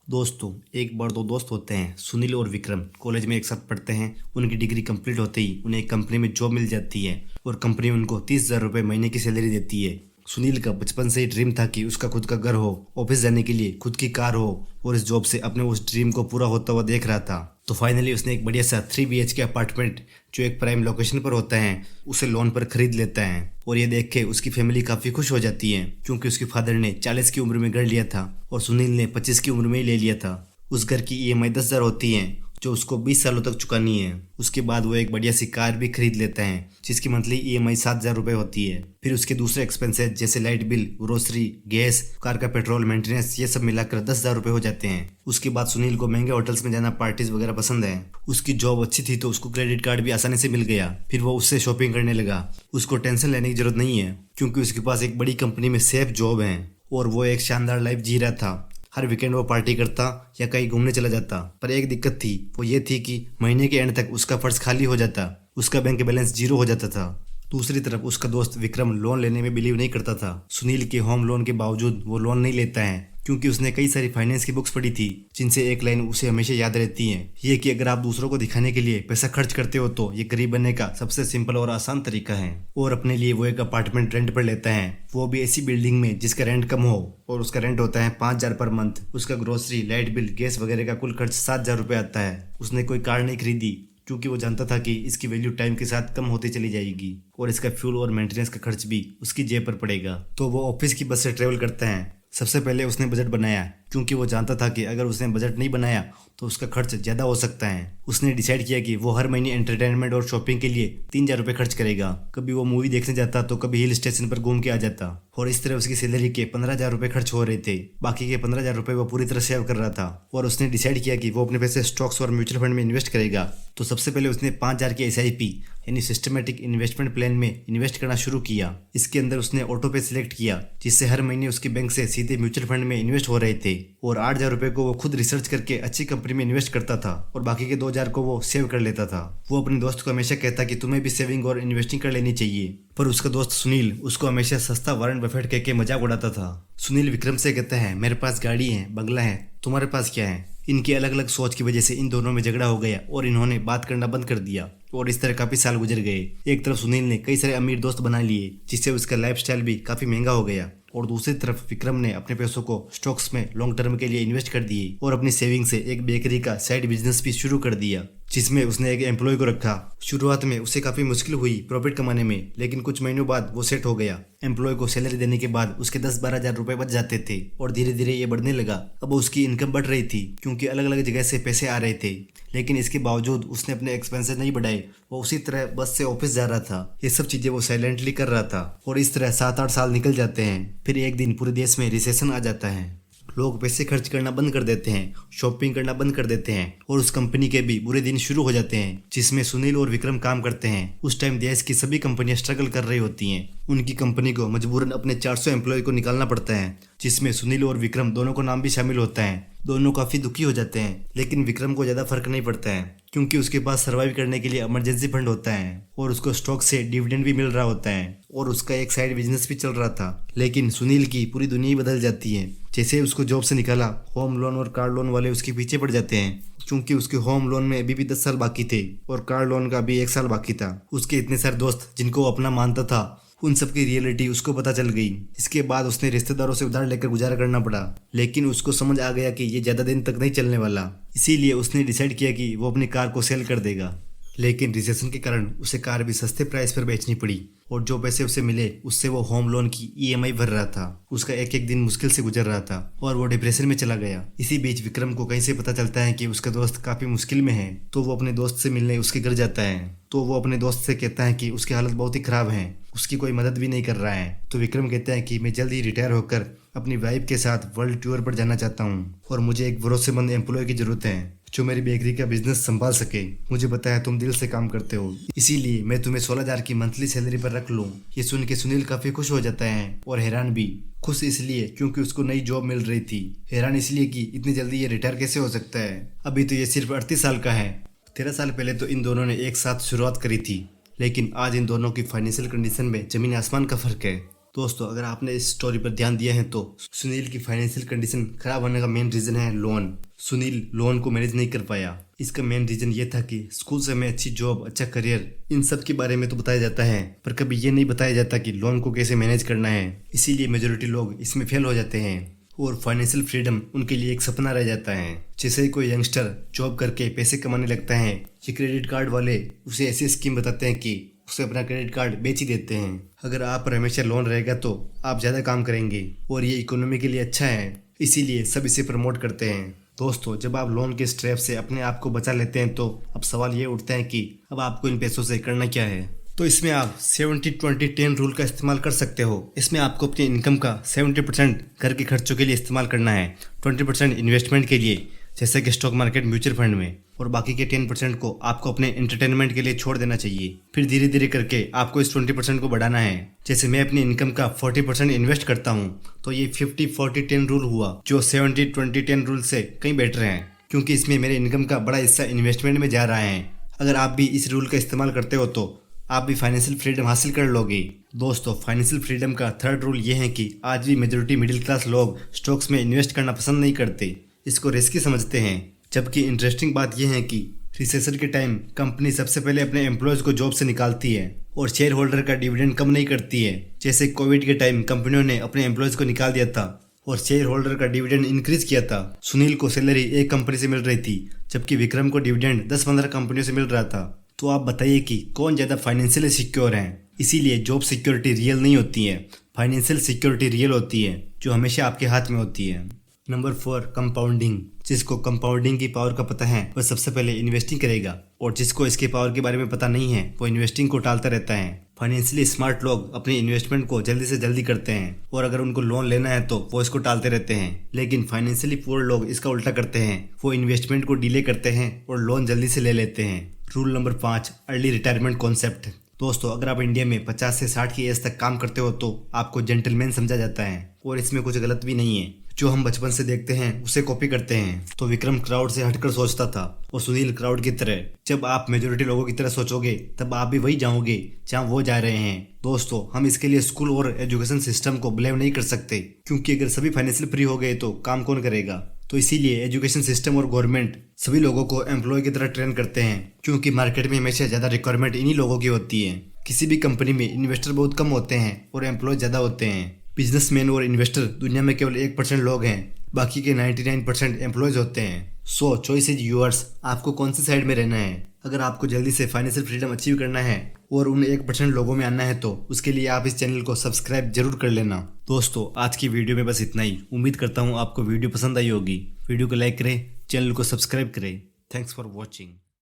दोस्तों, एक बार दो दोस्त होते हैं, सुनील और विक्रम कॉलेज में एक साथ पढ़ते हैं। उनकी डिग्री कंप्लीट होते ही उन्हें एक कंपनी में जॉब मिल जाती है और कंपनी उनको 30,000 रुपये महीने की सैलरी देती है। सुनील का बचपन से ही ड्रीम था कि उसका खुद का घर हो, ऑफिस जाने के लिए खुद की कार हो और इस जॉब से अपने उस ड्रीम को पूरा होता हुआ देख रहा था। तो फाइनली उसने एक बढ़िया सा 3 BHK अपार्टमेंट जो एक प्राइम लोकेशन पर होता है उसे लोन पर खरीद लेता है। और ये देख के उसकी फैमिली काफ़ी खुश हो जाती है क्योंकि उसके फादर ने 40 की उम्र में घर लिया था और सुनील ने 25 की उम्र में ही ले लिया था। उस घर की EMI 10,000 होती है जो उसको 20 सालों तक चुकानी है। उसके बाद वो एक बढ़िया सी कार भी खरीद लेता है जिसकी मंथली EMI 7,000 रुपये होती है। फिर उसके दूसरे एक्सपेंसेस जैसे light bill, grocery, gas, car का पेट्रोल, मेंटेनेंस, ये सब मिलाकर 10,000 रुपये हो जाते हैं। उसके बाद सुनील को महंगे होटल्स में जाना, पार्टीज वगैरह पसंद है। उसकी जॉब अच्छी थी तो उसको क्रेडिट कार्ड भी आसानी से मिल गया। फिर वो उससे शॉपिंग करने लगा। उसको टेंशन लेने की जरूरत नहीं है क्योंकि उसके पास एक बड़ी कंपनी में सेफ जॉब है और वो एक शानदार लाइफ जी रहा था। हर वीकेंड वो पार्टी करता या कहीं घूमने चला जाता। पर एक दिक्कत थी, वो ये थी कि महीने के एंड तक उसका पर्स खाली हो जाता, उसका बैंक बैलेंस 0 हो जाता था। दूसरी तरफ उसका दोस्त विक्रम लोन लेने में बिलीव नहीं करता था। सुनील के होम लोन के बावजूद वो लोन नहीं लेता है क्योंकि उसने कई सारी फाइनेंस की बुक्स पढ़ी थी जिनसे एक लाइन उसे हमेशा याद रहती है, ये कि अगर आप दूसरों को दिखाने के लिए पैसा खर्च करते हो तो ये गरीब बनने का सबसे सिंपल और आसान तरीका है। और अपने लिए वो एक अपार्टमेंट रेंट पर लेता है, वो भी ऐसी बिल्डिंग में जिसका रेंट कम हो और उसका रेंट होता है 5,000 पर मंथ। उसका ग्रोसरी, लाइट बिल, गैस वगैरह का कुल खर्च 7,000 रुपये आता है। उसने कोई कार नहीं खरीदी क्योंकि वो जानता था कि इसकी वैल्यू टाइम के साथ कम होती चली जाएगी और इसका फ्यूल और मेंटेनेंस का खर्च भी उसकी जेब पर पड़ेगा। तो वो ऑफिस की बस से ट्रेवल करता है। सबसे पहले उसने बजट बनाया क्योंकि वो जानता था कि अगर उसने बजट नहीं बनाया तो उसका खर्च ज़्यादा हो सकता है। उसने डिसाइड किया कि वो हर महीने एंटरटेनमेंट और शॉपिंग के लिए 3,000 रुपये खर्च करेगा। कभी वो मूवी देखने जाता तो कभी हिल स्टेशन पर घूम के आ जाता और इस तरह उसकी सैलरी के 15,000 रुपये खर्च हो रहे थे। बाकी के 15,000 रुपये वो पूरी तरह सेव कर रहा था और उसने डिसाइड किया कि वो अपने पैसे स्टॉक्स और म्यूचुअल फंड में इन्वेस्ट करेगा। तो सबसे पहले उसने 5,000 के SIP यानी सिस्टमेटिक इन्वेस्टमेंट प्लान में इन्वेस्ट करना शुरू किया। इसके अंदर उसने ऑटो पे सिलेक्ट किया जिससे हर महीने उसके बैंक से सीधे म्यूचुअल फंड में इन्वेस्ट हो रहे थे और 8,000 रुपये को वो खुद रिसर्च करके अच्छी कंपनी में इन्वेस्ट करता था और बाकी के 2,000 को वो सेव कर लेता था। वो अपने दोस्त को हमेशा कहता कि तुम्हें भी सेविंग और इन्वेस्टिंग कर लेनी चाहिए, पर उसका दोस्त सुनील उसको हमेशा सस्ता वारन बफेट कह के मजाक उड़ाता था। सुनील विक्रम से कहता है, मेरे पास गाड़ी है, बंगला है, तुम्हारे पास क्या है? इनकी अलग अलग सोच की वजह से इन दोनों में झगड़ा हो गया और इन्होंने बात करना बंद कर दिया और इस तरह काफी साल गुजर गए। एक तरफ सुनील ने कई सारे अमीर दोस्त बना लिए जिससे उसका लाइफस्टाइल भी काफी महंगा हो गया और दूसरी तरफ विक्रम ने अपने पैसों को स्टॉक्स में लॉन्ग टर्म के लिए इन्वेस्ट कर दिए और अपनी सेविंग से एक बेकरी का साइड बिजनेस भी शुरू कर दिया जिसमें उसने एक एम्प्लॉय को रखा। शुरुआत में उसे काफी मुश्किल हुई प्रॉफिट कमाने में, लेकिन कुछ महीनों बाद वो सेट हो गया। एम्प्लॉय को सैलरी देने के बाद उसके 10-12 हजार रुपए बच जाते थे और धीरे धीरे ये बढ़ने लगा। अब उसकी इनकम बढ़ रही थी क्योंकि अलग अलग जगह से पैसे आ रहे थे, लेकिन इसके बावजूद उसने अपने एक्सपेंसेस नहीं बढ़ाए। वो उसी तरह बस से ऑफिस जा रहा था। ये सब चीजें वो साइलेंटली कर रहा था और इस तरह 7-8 साल निकल जाते हैं। फिर एक दिन पूरे देश में रिसेशन आ जाता है। लोग पैसे खर्च करना बंद कर देते हैं, शॉपिंग करना बंद कर देते हैं और उस कंपनी के भी बुरे दिन शुरू हो जाते हैं जिसमें सुनील और विक्रम काम करते हैं। उस टाइम देश की सभी कंपनियां स्ट्रगल कर रही होती हैं। उनकी कंपनी को मजबूरन अपने 400 एम्प्लॉय को निकालना पड़ता है जिसमें सुनील और विक्रम दोनों को नाम भी शामिल होता है। दोनों काफ़ी दुखी हो जाते हैं, लेकिन विक्रम को ज़्यादा फर्क नहीं पड़ता है क्योंकि उसके पास सर्वाइव करने के लिए इमरजेंसी फंड होता है और उसको स्टॉक से डिविडेंड भी मिल रहा होता है और उसका एक साइड बिजनेस भी चल रहा था। लेकिन सुनील की पूरी दुनिया ही बदल जाती है। जैसे उसको जॉब से निकाला, होम लोन और कार लोन वाले उसके पीछे पड़ जाते हैं क्योंकि उसके होम लोन में अभी भी 10 साल बाकी थे और कार लोन का भी 1 साल बाकी था। उसके इतने सारे दोस्त जिनको वो अपना मानता था, उन सब की रियलिटी उसको पता चल गई। इसके बाद उसने रिश्तेदारों से उधार लेकर गुजारा करना पड़ा, लेकिन उसको समझ आ गया कि ये ज़्यादा दिन तक नहीं चलने वाला। इसीलिए उसने डिसाइड किया कि वो अपनी कार को सेल कर देगा। लेकिन रिसेशन के कारण उसे कार भी सस्ते प्राइस पर बेचनी पड़ी और जो पैसे उसे मिले उससे वो होम लोन की EMI भर रहा था। उसका एक एक दिन मुश्किल से गुजर रहा था और वो डिप्रेशन में चला गया। इसी बीच विक्रम को कहीं से पता चलता है कि उसका दोस्त काफ़ी मुश्किल में है, तो वो अपने दोस्त से मिलने उसके घर जाता है। तो वो अपने दोस्त से कहता है कि उसकी हालत बहुत ही ख़राब है, उसकी कोई मदद भी नहीं कर रहा है। तो विक्रम कहता है कि मैं जल्द ही रिटायर होकर अपनी वाइफ के साथ वर्ल्ड टूर पर जाना चाहता हूँ और मुझे एक भरोसेमंद एम्प्लॉय की ज़रूरत है जो मेरी बेकरी का बिजनेस संभाल सके। मुझे पता है तुम दिल से काम करते हो, इसीलिए मैं तुम्हें 16,000 की मंथली सैलरी पर रख लूँ। ये सुन के सुनील काफ़ी खुश हो जाता है और हैरान भी। खुश इसलिए क्योंकि उसको नई जॉब मिल रही थी, हैरान इसलिए कि इतनी जल्दी ये रिटायर कैसे हो सकता है। अभी तो ये सिर्फ 38 साल का है। 13 साल पहले तो इन दोनों ने एक साथ शुरुआत करी थी, लेकिन आज इन दोनों की फाइनेंशियल कंडीशन में ज़मीन आसमान का फ़र्क है। दोस्तों अगर आपने इस स्टोरी पर ध्यान दिया है तो सुनील की फाइनेंशियल कंडीशन खराब होने का मेन रीजन है लोन। सुनील लोन को मैनेज नहीं कर पाया। इसका मेन रीजन ये था कि स्कूल से हमें अच्छी जॉब, अच्छा करियर, इन सब के बारे में तो बताया जाता है, पर कभी ये नहीं बताया जाता कि लोन को कैसे मैनेज करना है। इसीलिए मेजोरिटी लोग इसमें फेल हो जाते हैं और फाइनेंशियल फ्रीडम उनके लिए एक सपना रह जाता है। जैसे कोई यंगस्टर जॉब करके पैसे कमाने लगता है, ये क्रेडिट कार्ड वाले उसे ऐसी स्कीम बताते हैं कि उसे अपना क्रेडिट कार्ड बेच ही देते हैं। अगर आप पर हमेशा लोन रहेगा तो आप ज़्यादा काम करेंगे और ये इकोनॉमी के लिए अच्छा है, इसीलिए सब इसे प्रमोट करते हैं। दोस्तों जब आप लोन के स्ट्रैप से अपने आप को बचा लेते हैं तो अब सवाल ये उठता है कि अब आपको इन पैसों से करना क्या है। तो इसमें आप 70-20-10 रूल का इस्तेमाल कर सकते हो। इसमें आपको अपनी इनकम का 70% घर के खर्चों के लिए इस्तेमाल करना है, 20% इन्वेस्टमेंट के लिए जैसे कि स्टॉक मार्केट, म्यूचुअल फंड में, और बाकी के 10% को आपको अपने एंटरटेनमेंट के लिए छोड़ देना चाहिए। फिर धीरे धीरे करके आपको इस 20% को बढ़ाना है। जैसे मैं अपनी इनकम का 40% इन्वेस्ट करता हूँ तो ये 50-40-10 रूल हुआ, जो 70-20-10 रूल से कहीं बेटर है, क्योंकि इसमें मेरे इनकम का बड़ा हिस्सा इन्वेस्टमेंट में जा रहा है। अगर आप भी इस रूल का इस्तेमाल करते हो तो आप भी फाइनेंशियल फ्रीडम हासिल कर लोगे। दोस्तों फाइनेंशियल फ्रीडम का थर्ड रूल ये है कि आज भी मेजोरिटी मिडिल क्लास लोग स्टॉक्स में इन्वेस्ट करना पसंद नहीं करते, इसको रिस्की समझते हैं। जबकि इंटरेस्टिंग बात यह है कि रिसेशन के टाइम कंपनी सबसे पहले अपने एम्प्लॉयज़ को जॉब से निकालती है और शेयर होल्डर का डिविडेंड कम नहीं करती है। जैसे कोविड के टाइम कंपनियों ने अपने एम्प्लॉयज़ को निकाल दिया था और शेयर होल्डर का डिविडेंड इंक्रीज किया था। सुनील को सैलरी एक कंपनी से मिल रही थी जबकि विक्रम को डिविडेंड 10-15 कंपनियों से मिल रहा था। तो आप बताइए कि कौन ज़्यादा फाइनेंशियली सिक्योर है। इसीलिए जॉब सिक्योरिटी रियल नहीं होती है, फाइनेंशियल सिक्योरिटी रियल होती है, जो हमेशा आपके हाथ में होती है। Number 4 compounding. जिसको कंपाउंडिंग की पावर का पता है वह सबसे पहले इन्वेस्टिंग करेगा और जिसको इसके पावर के बारे में पता नहीं है वो इन्वेस्टिंग को टालता रहता है। फाइनेंशियली स्मार्ट लोग अपनी इन्वेस्टमेंट को जल्दी से जल्दी करते हैं और अगर उनको लोन लेना है तो वो इसको टालते रहते हैं। लेकिन फाइनेंशियली पुअर लोग इसका उल्टा करते हैं, वो इन्वेस्टमेंट को डिले करते हैं और लोन जल्दी से ले लेते हैं। Rule number 5 early retirement concept. दोस्तों अगर आप इंडिया में 50 से 60 की एज तक काम करते हो तो आपको जेंटलमैन समझा जाता है और इसमें कुछ गलत भी नहीं है। जो हम बचपन से देखते हैं उसे कॉपी करते हैं। तो विक्रम क्राउड से हटकर सोचता था और सुनील क्राउड की तरह। जब आप मेजोरिटी लोगों की तरह सोचोगे तब आप भी वही जाओगे जहां वो जा रहे हैं। दोस्तों हम इसके लिए स्कूल और एजुकेशन सिस्टम को ब्लेम नहीं कर सकते, क्योंकि अगर सभी फाइनेंशियल फ्री हो गए तो काम कौन करेगा। तो इसीलिए एजुकेशन सिस्टम और गवर्नमेंट सभी लोगों को एम्प्लॉय की तरह ट्रेन करते हैं, क्योंकि मार्केट में हमेशा ज़्यादा रिक्वायरमेंट इन्हीं लोगों की होती है। किसी भी कंपनी में इन्वेस्टर बहुत कम होते हैं और एम्प्लॉय ज़्यादा होते हैं। बिजनेसमैन और इन्वेस्टर दुनिया में केवल 1% लोग हैं, बाकी के 99% एम्प्लॉयज होते हैं। सो चॉइस इज यूअर्स, आपको कौन सी साइड में रहना है। अगर आपको जल्दी से फाइनेंशियल फ्रीडम अचीव करना है और उन 1% लोगों में आना है तो उसके लिए आप इस चैनल को सब्सक्राइब जरूर कर लेना। दोस्तों आज की वीडियो में बस इतना ही। उम्मीद करता हूँ आपको वीडियो पसंद आई होगी। वीडियो को लाइक करें, चैनल को सब्सक्राइब करें। Thanks for watching.